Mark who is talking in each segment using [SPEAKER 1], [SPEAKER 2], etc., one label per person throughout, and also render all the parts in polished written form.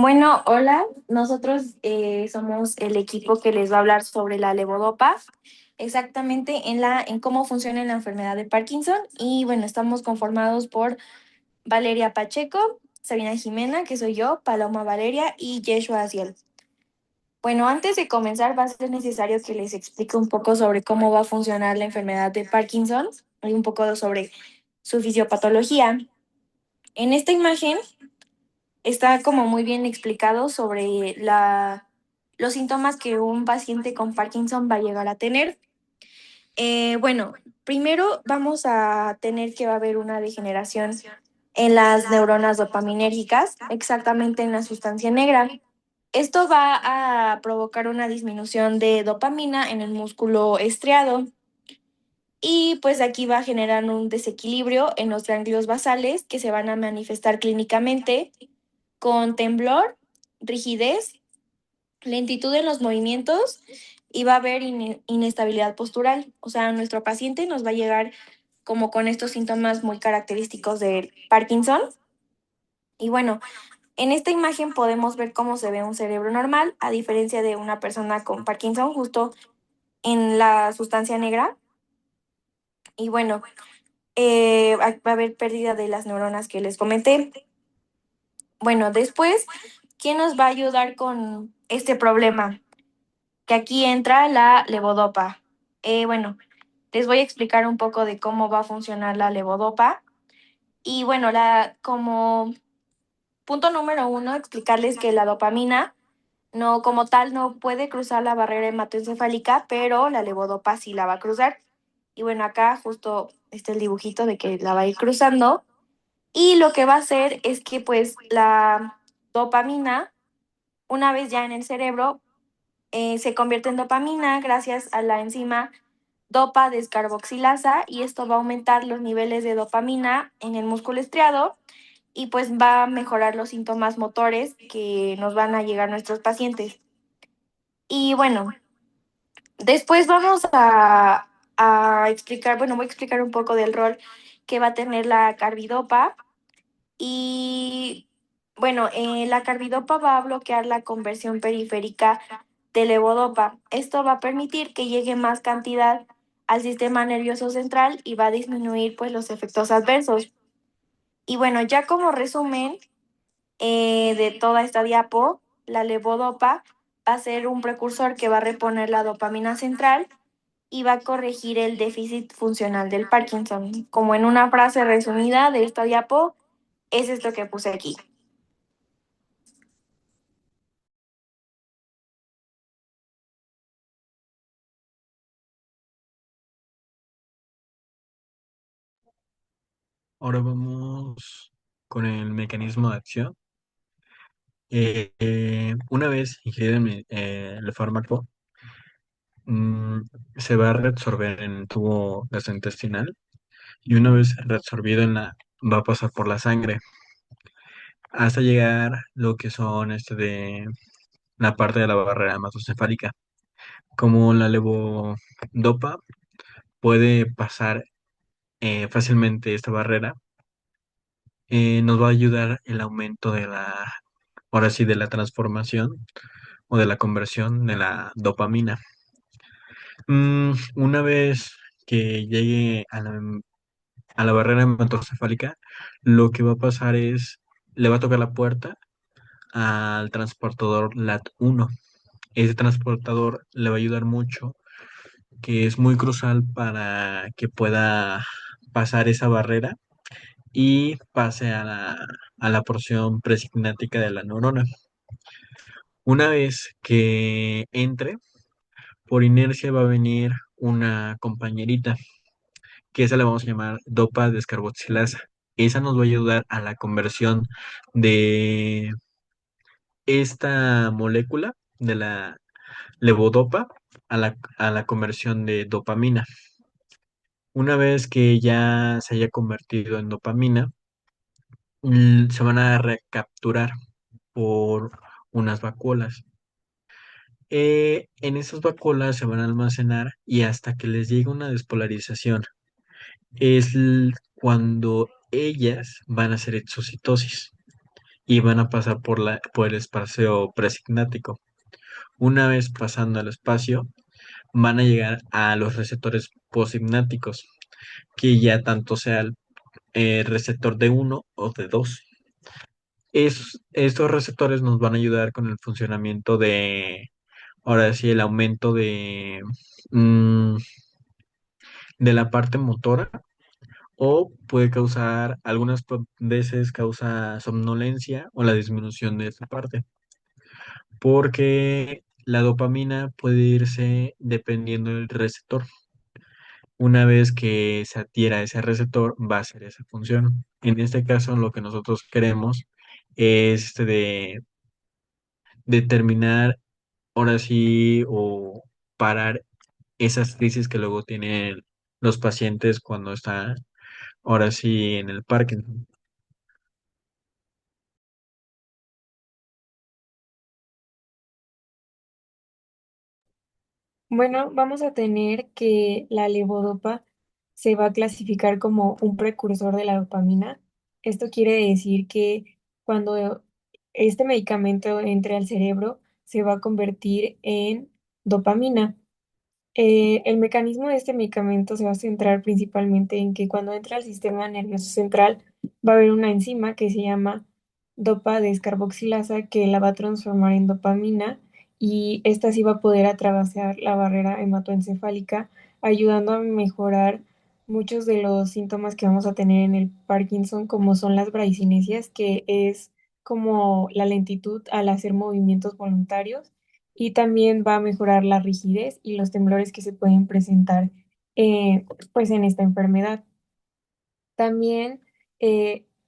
[SPEAKER 1] Bueno, hola, nosotros somos el equipo que les va a hablar sobre la levodopa, exactamente en cómo funciona la enfermedad de Parkinson. Y bueno, estamos conformados por Valeria Pacheco, Sabina Jimena, que soy yo, Paloma Valeria y Yeshua Aziel. Bueno, antes de comenzar va a ser necesario que les explique un poco sobre cómo va a funcionar la enfermedad de Parkinson y un poco sobre su fisiopatología. En esta imagen está como muy bien explicado sobre los síntomas que un paciente con Parkinson va a llegar a tener. Bueno, primero vamos a tener que va a haber una degeneración en las neuronas dopaminérgicas, exactamente en la sustancia negra. Esto va a provocar una disminución de dopamina en el músculo estriado y pues aquí va a generar un desequilibrio en los ganglios basales que se van a manifestar clínicamente con temblor, rigidez, lentitud en los movimientos y va a haber inestabilidad postural. O sea, nuestro paciente nos va a llegar como con estos síntomas muy característicos de Parkinson. Y bueno, en esta imagen podemos ver cómo se ve un cerebro normal, a diferencia de una persona con Parkinson, justo en la sustancia negra. Y bueno, va a haber pérdida de las neuronas que les comenté. Bueno, después, ¿quién nos va a ayudar con este problema? Que aquí entra la levodopa. Bueno, les voy a explicar un poco de cómo va a funcionar la levodopa. Y bueno, como punto número uno, explicarles que la dopamina no, como tal, no puede cruzar la barrera hematoencefálica, pero la levodopa sí la va a cruzar. Y bueno, acá justo está el dibujito de que la va a ir cruzando. Y lo que va a hacer es que pues la dopamina, una vez ya en el cerebro, se convierte en dopamina gracias a la enzima dopa descarboxilasa y esto va a aumentar los niveles de dopamina en el músculo estriado y pues va a mejorar los síntomas motores que nos van a llegar nuestros pacientes. Y bueno, después a explicar, bueno, voy a explicar un poco del rol que va a tener la carbidopa y bueno, la carbidopa va a bloquear la conversión periférica de levodopa. Esto va a permitir que llegue más cantidad al sistema nervioso central y va a disminuir pues los efectos adversos. Y bueno, ya como resumen de toda esta diapo, la levodopa va a ser un precursor que va a reponer la dopamina central y va a corregir el déficit funcional del Parkinson. Como en una frase resumida de esta diapo, es esto que puse aquí.
[SPEAKER 2] Ahora vamos con el mecanismo de acción. Una vez ingerido el fármaco, mm, se va a reabsorber en el tubo gastrointestinal y una vez reabsorbido va a pasar por la sangre hasta llegar lo que son de la parte de la barrera hematoencefálica. Como la levodopa puede pasar fácilmente esta barrera, nos va a ayudar el aumento ahora sí, de la transformación o de la conversión de la dopamina. Una vez que llegue a la barrera hematocefálica, lo que va a pasar es, le va a tocar la puerta al transportador LAT1. Ese transportador le va a ayudar mucho, que es muy crucial para que pueda pasar esa barrera y pase a la porción presignática de la neurona. Una vez que entre, por inercia va a venir una compañerita, que esa la vamos a llamar dopa descarboxilasa. Esa nos va a ayudar a la conversión de esta molécula de la levodopa a la conversión de dopamina. Una vez que ya se haya convertido en dopamina, se van a recapturar por unas vacuolas. En esas vacuolas se van a almacenar y hasta que les llegue una despolarización cuando ellas van a hacer exocitosis. y van a pasar por el espacio presignático. Una vez pasando el espacio, van a llegar a los receptores possignáticos, que ya tanto sea el receptor de uno o de dos. Estos receptores nos van a ayudar con el funcionamiento de, ahora sí, el aumento mm, de la parte motora, o puede causar, algunas veces causa somnolencia o la disminución de esta parte, porque la dopamina puede irse dependiendo del receptor. Una vez que se adhiera a ese receptor, va a hacer esa función. En este caso, lo que nosotros queremos es determinar, ahora sí, o parar esas crisis que luego tienen los pacientes cuando están, ahora sí, en el Parkinson.
[SPEAKER 3] Bueno, vamos a tener que la levodopa se va a clasificar como un precursor de la dopamina. Esto quiere decir que cuando este medicamento entre al cerebro, se va a convertir en dopamina. El mecanismo de este medicamento se va a centrar principalmente en que cuando entra al sistema nervioso central va a haber una enzima que se llama dopa descarboxilasa que la va a transformar en dopamina y esta sí va a poder atravesar la barrera hematoencefálica, ayudando a mejorar muchos de los síntomas que vamos a tener en el Parkinson, como son las bradykinesias, que es como la lentitud al hacer movimientos voluntarios y también va a mejorar la rigidez y los temblores que se pueden presentar pues en esta enfermedad. También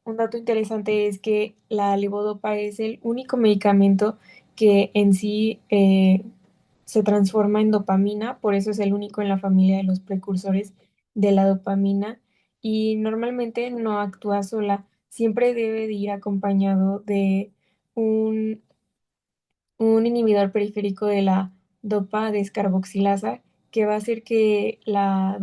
[SPEAKER 3] un dato interesante es que la levodopa es el único medicamento que en sí se transforma en dopamina, por eso es el único en la familia de los precursores de la dopamina y normalmente no actúa sola, siempre debe de ir acompañado de un inhibidor periférico de la dopa descarboxilasa que va a hacer que la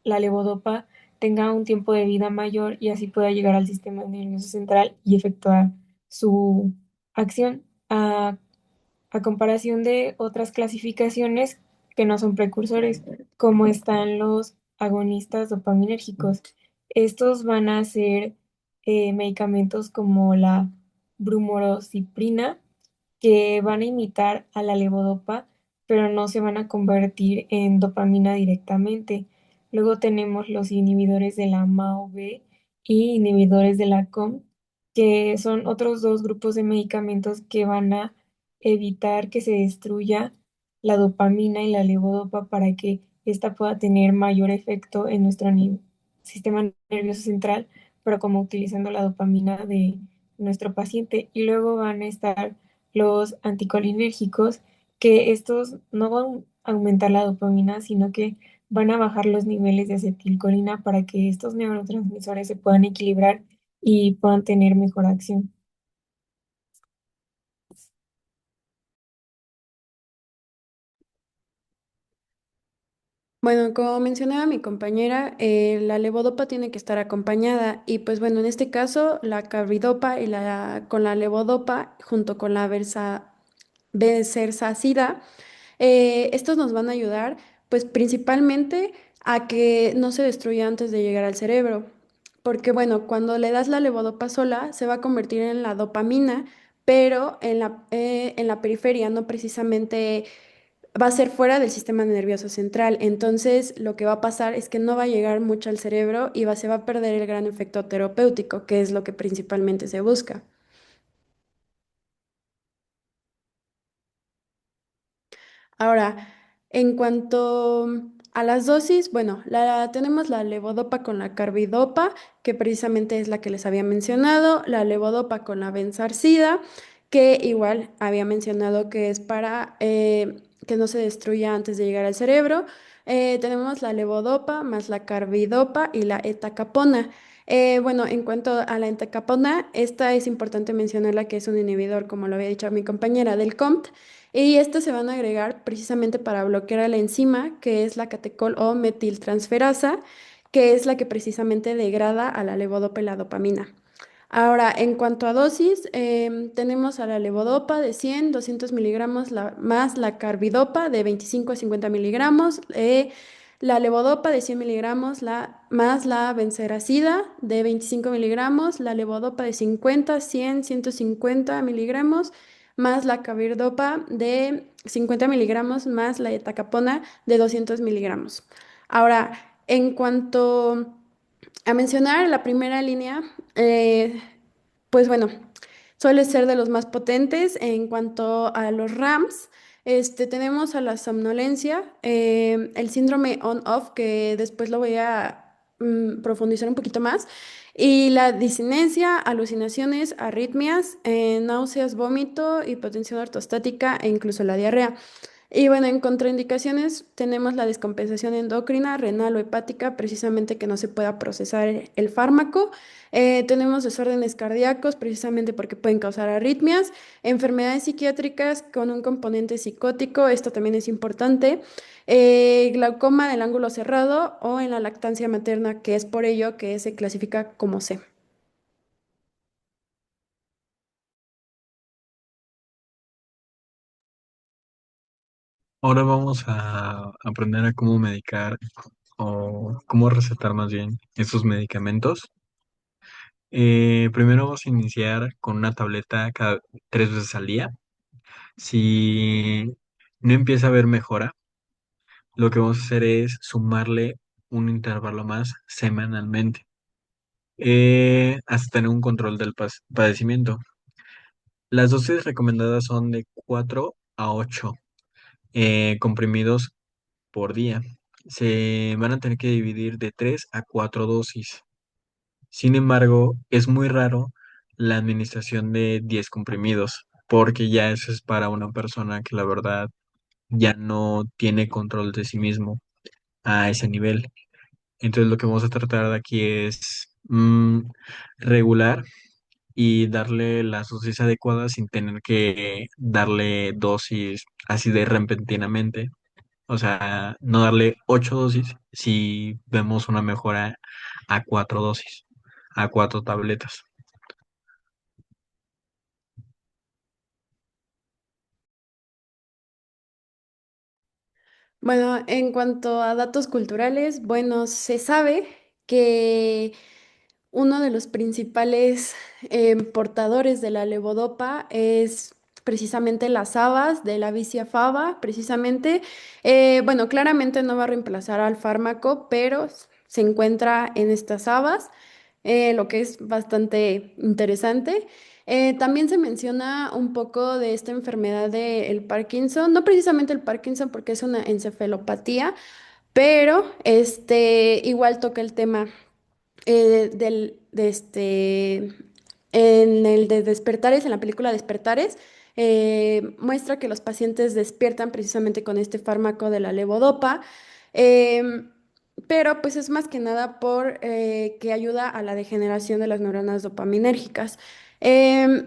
[SPEAKER 3] levodopa tenga un tiempo de vida mayor y así pueda llegar al sistema nervioso central y efectuar su acción. A comparación de otras clasificaciones que no son precursores, como están los agonistas dopaminérgicos. Estos van a ser medicamentos como la brumorociprina, que van a imitar a la levodopa, pero no se van a convertir en dopamina directamente. Luego tenemos los inhibidores de la MAO-B y inhibidores de la COM, que son otros dos grupos de medicamentos que van a evitar que se destruya la dopamina y la levodopa para que ésta pueda tener mayor efecto en nuestro sistema nervioso central, pero como utilizando la dopamina de nuestro paciente. Y luego van a estar los anticolinérgicos, que estos no van a aumentar la dopamina, sino que van a bajar los niveles de acetilcolina para que estos neurotransmisores se puedan equilibrar y puedan tener mejor acción.
[SPEAKER 4] Bueno, como mencionaba mi compañera, la levodopa tiene que estar acompañada y pues bueno, en este caso la carbidopa con la levodopa junto con la bersacida, estos nos van a ayudar pues principalmente a que no se destruya antes de llegar al cerebro, porque bueno, cuando le das la levodopa sola se va a convertir en la dopamina, pero en la periferia, no precisamente va a ser fuera del sistema nervioso central. Entonces, lo que va a pasar es que no va a llegar mucho al cerebro y se va a perder el gran efecto terapéutico, que es lo que principalmente se busca. Ahora, en cuanto a las dosis, bueno, tenemos la levodopa con la carbidopa, que precisamente es la que les había mencionado, la levodopa con la benzarcida, que igual había mencionado que es para que no se destruya antes de llegar al cerebro. Tenemos la levodopa más la carbidopa y la etacapona. Bueno, en cuanto a la entacapona, esta es importante mencionarla que es un inhibidor, como lo había dicho mi compañera, del COMT. Y estas se van a agregar precisamente para bloquear a la enzima, que es la catecol o metiltransferasa, que es la que precisamente degrada a la levodopa y la dopamina. Ahora, en cuanto a dosis, tenemos a la levodopa de 100, 200 miligramos más la carbidopa de 25 a 50 miligramos, la levodopa de 100 miligramos más la benseracida de 25 miligramos, la levodopa de 50, 100, 150 miligramos, más la carbidopa de 50 miligramos, más la etacapona de 200 miligramos. Ahora, en cuanto a mencionar la primera línea, pues bueno, suele ser de los más potentes en cuanto a los RAMs. Tenemos a la somnolencia, el síndrome on-off, que después lo voy a profundizar un poquito más, y la disinencia, alucinaciones, arritmias, náuseas, vómito, hipotensión ortostática e incluso la diarrea. Y bueno, en contraindicaciones tenemos la descompensación endocrina, renal o hepática, precisamente que no se pueda procesar el fármaco. Tenemos desórdenes cardíacos, precisamente porque pueden causar arritmias, enfermedades psiquiátricas con un componente psicótico, esto también es importante, glaucoma del ángulo cerrado o en la lactancia materna, que es por ello que se clasifica como C.
[SPEAKER 2] Ahora vamos a aprender a cómo medicar o cómo recetar más bien estos medicamentos. Primero vamos a iniciar con una tableta cada 3 veces al día. Si no empieza a haber mejora, lo que vamos a hacer es sumarle un intervalo más semanalmente, hasta tener un control del padecimiento. Las dosis recomendadas son de 4 a 8 comprimidos por día. Se van a tener que dividir de 3 a 4 dosis. Sin embargo, es muy raro la administración de 10 comprimidos, porque ya eso es para una persona que la verdad ya no tiene control de sí mismo a ese nivel. Entonces lo que vamos a tratar de aquí es regular y darle las dosis adecuadas sin tener que darle dosis así de repentinamente. O sea, no darle 8 dosis si vemos una mejora a 4 dosis, a 4 tabletas.
[SPEAKER 4] Bueno, en cuanto a datos culturales, bueno, se sabe que uno de los principales portadores de la levodopa es precisamente las habas de la Vicia fava, precisamente. Bueno, claramente no va a reemplazar al fármaco, pero se encuentra en estas habas, lo que es bastante interesante. También se menciona un poco de esta enfermedad del Parkinson, no precisamente el Parkinson porque es una encefalopatía, pero igual toca el tema en el de Despertares, en la película Despertares, muestra que los pacientes despiertan precisamente con este fármaco de la levodopa, em, pero pues es más que nada por que ayuda a la degeneración de las neuronas dopaminérgicas.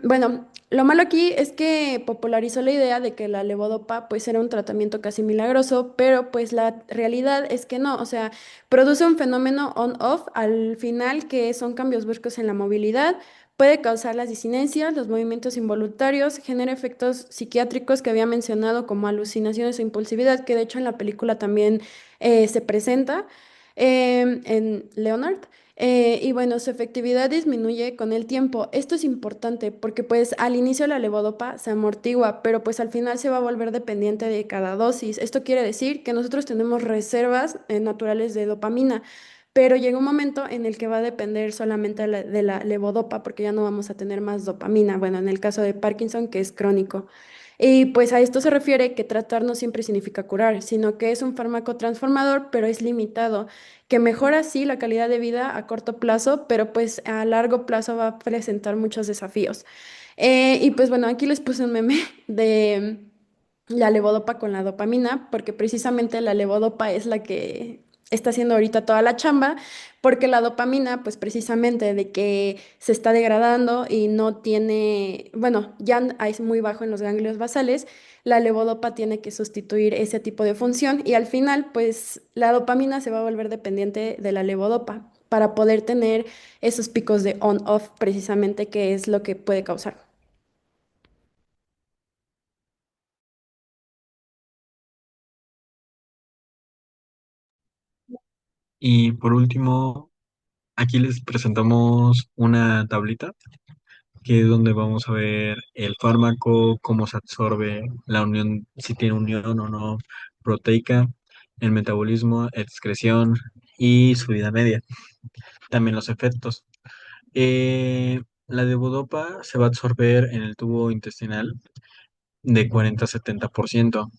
[SPEAKER 4] Bueno, lo malo aquí es que popularizó la idea de que la levodopa pues era un tratamiento casi milagroso, pero pues la realidad es que no, o sea, produce un fenómeno on-off al final que son cambios bruscos en la movilidad, puede causar las disinencias, los movimientos involuntarios, genera efectos psiquiátricos que había mencionado como alucinaciones o impulsividad, que de hecho en la película también se presenta en Leonard. Y bueno, su efectividad disminuye con el tiempo. Esto es importante porque pues al inicio la levodopa se amortigua, pero pues al final se va a volver dependiente de cada dosis. Esto quiere decir que nosotros tenemos reservas naturales de dopamina, pero llega un momento en el que va a depender solamente de la levodopa porque ya no vamos a tener más dopamina. Bueno, en el caso de Parkinson, que es crónico. Y pues a esto se refiere que tratar no siempre significa curar, sino que es un fármaco transformador, pero es limitado, que mejora sí la calidad de vida a corto plazo, pero pues a largo plazo va a presentar muchos desafíos. Y pues bueno, aquí les puse un meme de la levodopa con la dopamina, porque precisamente la levodopa es la que está haciendo ahorita toda la chamba, porque la dopamina, pues precisamente de que se está degradando y no tiene, bueno, ya es muy bajo en los ganglios basales, la levodopa tiene que sustituir ese tipo de función y al final, pues la dopamina se va a volver dependiente de la levodopa. para poder tener esos picos de on-off precisamente, que es lo que puede causar.
[SPEAKER 2] Y por último, aquí les presentamos una tablita que es donde vamos a ver el fármaco, cómo se absorbe, la unión, si tiene unión o no proteica, el metabolismo, excreción y su vida media. También los efectos. La levodopa se va a absorber en el tubo intestinal de 40 a 70%.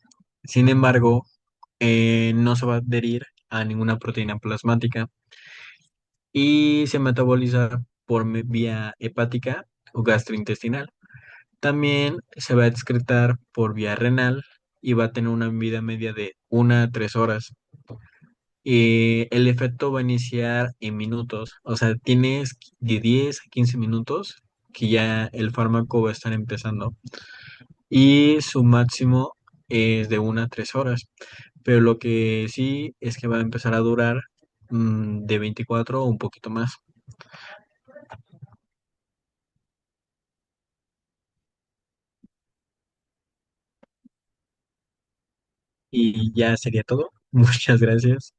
[SPEAKER 2] Sin embargo, no se va a adherir a ninguna proteína plasmática y se metaboliza por vía hepática o gastrointestinal. También se va a excretar por vía renal y va a tener una vida media de 1 a 3 horas. El efecto va a iniciar en minutos, o sea, tienes de 10 a 15 minutos que ya el fármaco va a estar empezando y su máximo es de 1 a 3 horas, pero lo que sí es que va a empezar a durar de 24 o un poquito más. Y ya sería todo. Muchas gracias.